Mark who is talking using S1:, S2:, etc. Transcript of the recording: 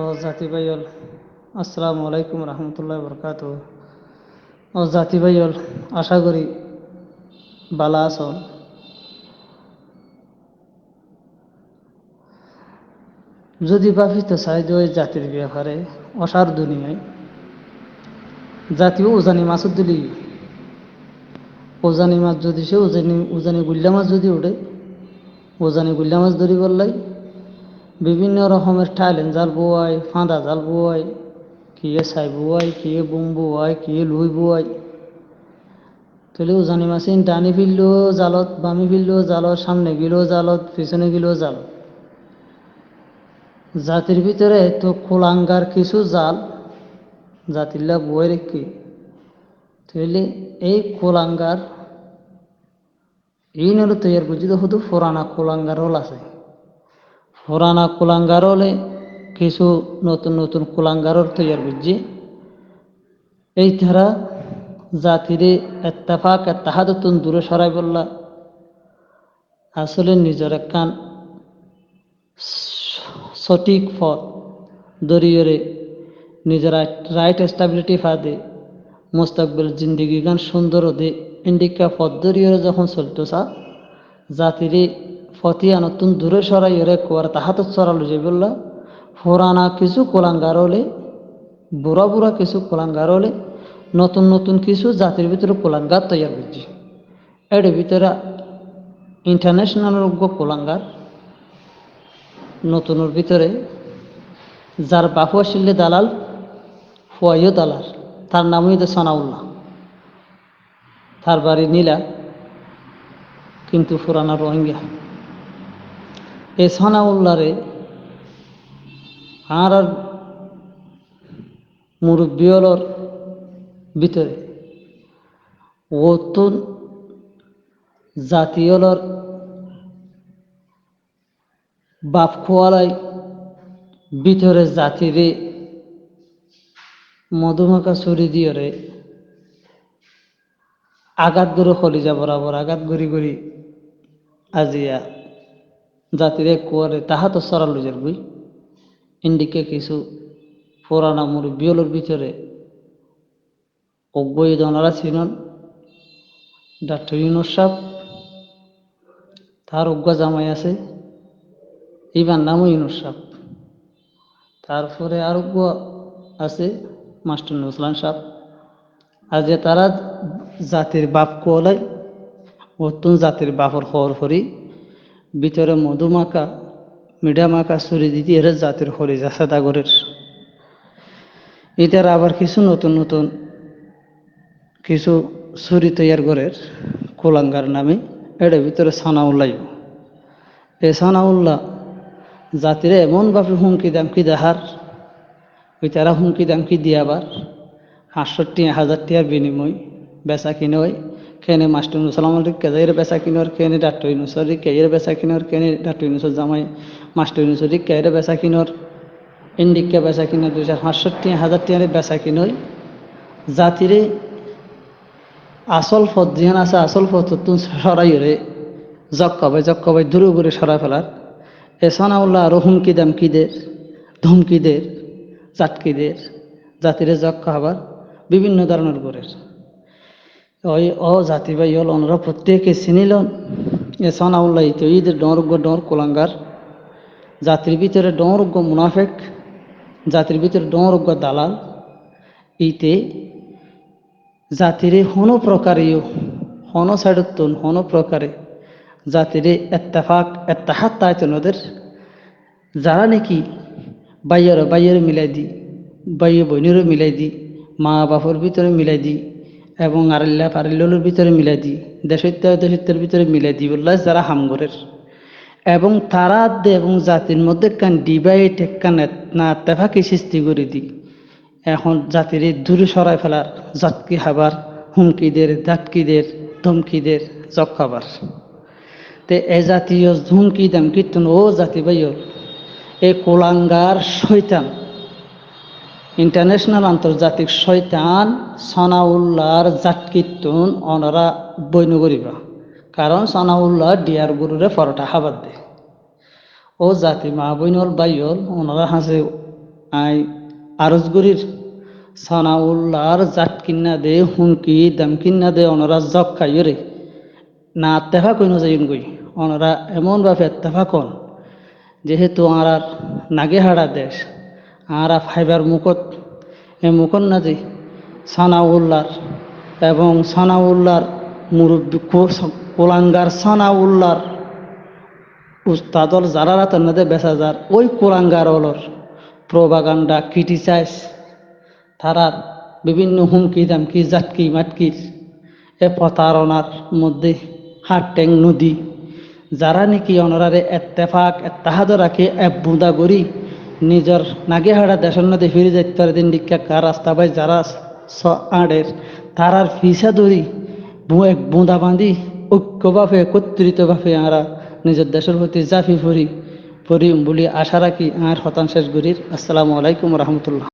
S1: ও জাতি ভাইয়ল, আসসালামু আলাইকুম রহমতুল্লাহ বরকাত। ও জাতি ভাইয়ল, আশা করি বালা আছন। যদি ভাবিতে চাই যে ওই জাতির ব্যাপারে অসার দুনিয়ায় জাতীয় উজানি মাছ দিলি উজানি মাছ যদি সে উজানি গুল্লা মাছ যদি উঠে উজানি গুল্লা মাছ ধরি বললাই বিভিন্ন রকমের টাইলেন জাল বোয়াই, ফাঁদা জাল বোয়াই, কিয়ে ছাই বোয়াই, কিয়ে বুম বোয়াই, কিয়ে লুই বোয়াই। তাহলে উজানি মাছ ডানি ফিরলেও জালত, বামি ফিরলেও জালত, সামনে গেলেও জালত, পিছনে গেলেও জালত। জাতির ভিতরে তো কুলাঙ্গার কিছু জাল জাতিল্লা বই রেখে, তাহলে এই কুলাঙ্গার এই নলে তৈরি করছি তো শুধু পুরানা কুলাঙ্গার হল আছে। পুরানা কুলাঙ্গার হলে কিছু নতুন নতুন কুলাঙ্গারর তৈরি করছি। এই তারা জাতিরে এত্তাফাক এত্তাহাদতুন দূরে সরাই বললা আসলে নিজের একখান সঠিক পথ দরিয়রে নিজের রাইট স্টেবিলিটি ফাদে মুস্তাকবিল জিন্দিগি গান সুন্দর দে ইন্ডিকা পথ দরিয়রে যখন চলতেছা জাতিরে ফতিয়া নতুন দূরে সরাই রে কোয়ার তাহাতত সরালো যে বললা পুরানা কিছু কোলাঙ্গার হলে বুড়া বুড়া কিছু কোলাঙ্গার হলে নতুন নতুন কিছু জাতির ভিতরে কোলাঙ্গার তৈরি করছি। এর ভিতরে ইন্টারন্যাশনাল কোলাঙ্গার নতুনের ভিতরে যার বাপু আসলে দালাল ফুয়াইও দালাল, তার নাম হইতে সানাউল্লাহ, তার বাড়ি নীলা কিন্তু পুরানা রোহিঙ্গা। এই সানাউল্লাহরে আর মুরব্বিয়লর ভিতরে ওতুন জাতীয়লর বাপ খোয়ালাই ভিতরে জাতিরে মধুমাখা ছুরি দিয়ে রে আঘাত গরু খলিজা বরাবর আঘাত গড়ি গড়ি আজিয়া জাতিরে কুয়ারে তাহা তো সরালো যাবই ইন্ডিকে কিছু পুরানা মুরব্বিয়লর ভিতরে অজ্ঞই দনারা ছিলেন ডাক্তার ইউনুস সাহেব, তার অজ্ঞা জামাই আছে ইবার নামও ইউনুস সাহেব। তারপরে আরোগ্য আছে মাস্টার নজলান সাহেব। আজ তারা জাতির বাপ কোয়ালাই নতুন জাতির বাপর খবর করি ভিতরে মধুমাখা মিডামাখা চুরি দিতে এর জাতির হরি যাচ্ছে দাগরের। এটার আবার কিছু নতুন নতুন কিছু চুরি তৈয়ার করের কোলাঙ্গার নামে এর ভিতরে সানাউল্লাহ। এই সানাউল্লাহ জাতিরে এমনভাবে হুমকি দামকি দেহার ওই তারা হুমকি দামকি দিয়ে আবার ৬৫,০০০ টাকার বিনিময় বেচা কিনে হয়। কেনে মাস্টার মুসলাম কেজাইয়ের বেচা কিনোর, কেনে ডাক্তার ইউনুসর কেয়ের বেচা কিনোর, কেনে ডাক্তার ইউনুসর জামাই মাস্টার ইউনুসর কেয়ের বেচা কিনোর, ইন্ডিকা বেচা কিনোর ২৬৫,০০০ টাকার বেচা কিনয়। জাতিরে আসল পথ যেখানে আছে আসল পথ তুন সরাই রে জক্কাবাই দূরে করে সরাই ফেলার এ সানাউল্লাহ আরও হুমকি দামকিদের ধমকিদের চাটকিদের জাতিরে জক্কা হবার বিভিন্ন ধরনের করের ওই জাতি ভাই হল ওনারা প্রত্যেকে চিনিলেন এ সানাউল্লাহ তো ঈদের ডর কোলাঙ্গার জাতির ভিতরে ডরজ্ঞ মুনাফেক, জাতির ভিতরে ডরজ্ঞ দালাল। ইতে জাতিরে হনো প্রকারেও হনো সাইডত্তন হনো প্রকারে জাতিরে এত্তাফাক এত্তাহাত তাইতেন ওদের যারা নাকি বাইয়ের মিলাই দি বাইয়ে বইনেরও মিলাই দি মা বাপর ভিতরে মিলাই দি এবং আরেল্লা পারেল্লোর ভিতরে মিলাই দি দেশত্বের ভিতরে মিলাই দি বললা যারা হামগরের এবং তারা এবং জাতির মধ্যে কান ডিভাইড একখান না এত্তাফাকি সৃষ্টি করে দি এখন জাতির দূরে সরাই ফেলার জাতকি খাবার হুমকিদের ধাটকিদের ধমকিদের জক খাবার তে এ জাতীয় হুমকি দাম কীর্তন ও জাতি ভাইও এ কোলাঙ্গার শয়তান ইন্টারন্যাশনাল আন্তর্জাতিক শয়তান সানাউল্লাহর জাত কীর্তন ওনারা বৈন করিবা কারণ সানাউল্লাহ ডিয়ার গুরুরে পরোটা খাবার দে ও জাতি মা বইনল বাইল ওনারা হাসে আই আরজগুড়ির সানাউল্লাহর জাত কিন্না দে হুমকি দাম কিন্না দে অনরা জব খাইরে না আত্তেফা কইন যাইন গই অনরা এমনভাবে এত্তেফা কন যেহেতু আর নাগে হাড়া দেশ আর ফাইবার মুখত এ মুখত না যে সানাউল্লাহর এবং সানাউল্লাহর মুরব্বী কোলাঙ্গার সানাউল্লাহর উস্তাদল যারা রাতনাদে বেচা যার ওই কোলাঙ্গার অলর প্রোপাগান্ডা ক্রিটিসাইজ তারার বিভিন্ন হুমকি দামকি জাটকি মাটকির এ প্রতারণার মধ্যে হাট্টেং নদী যারা নাকি অনরারে এত্তেফাক এত্তাহাদ রাখে বুদা গড়ি নিজের নাগে হাড়া দেশের নদী ফিরে যাইতে পারে দিন দিকা কার রাস্তা বাই যারা আড়ের তারার ফিসা ধরি এক বুঁদা বাঁধি ঐক্যভাবে একত্রিতভাবে আমরা নিজের দেশের প্রতি জাফি পড়ি বলি আশা রাখি আর হতাংশেষ গরির। আসসালামু আলাইকুম রহমতুল্লাহ।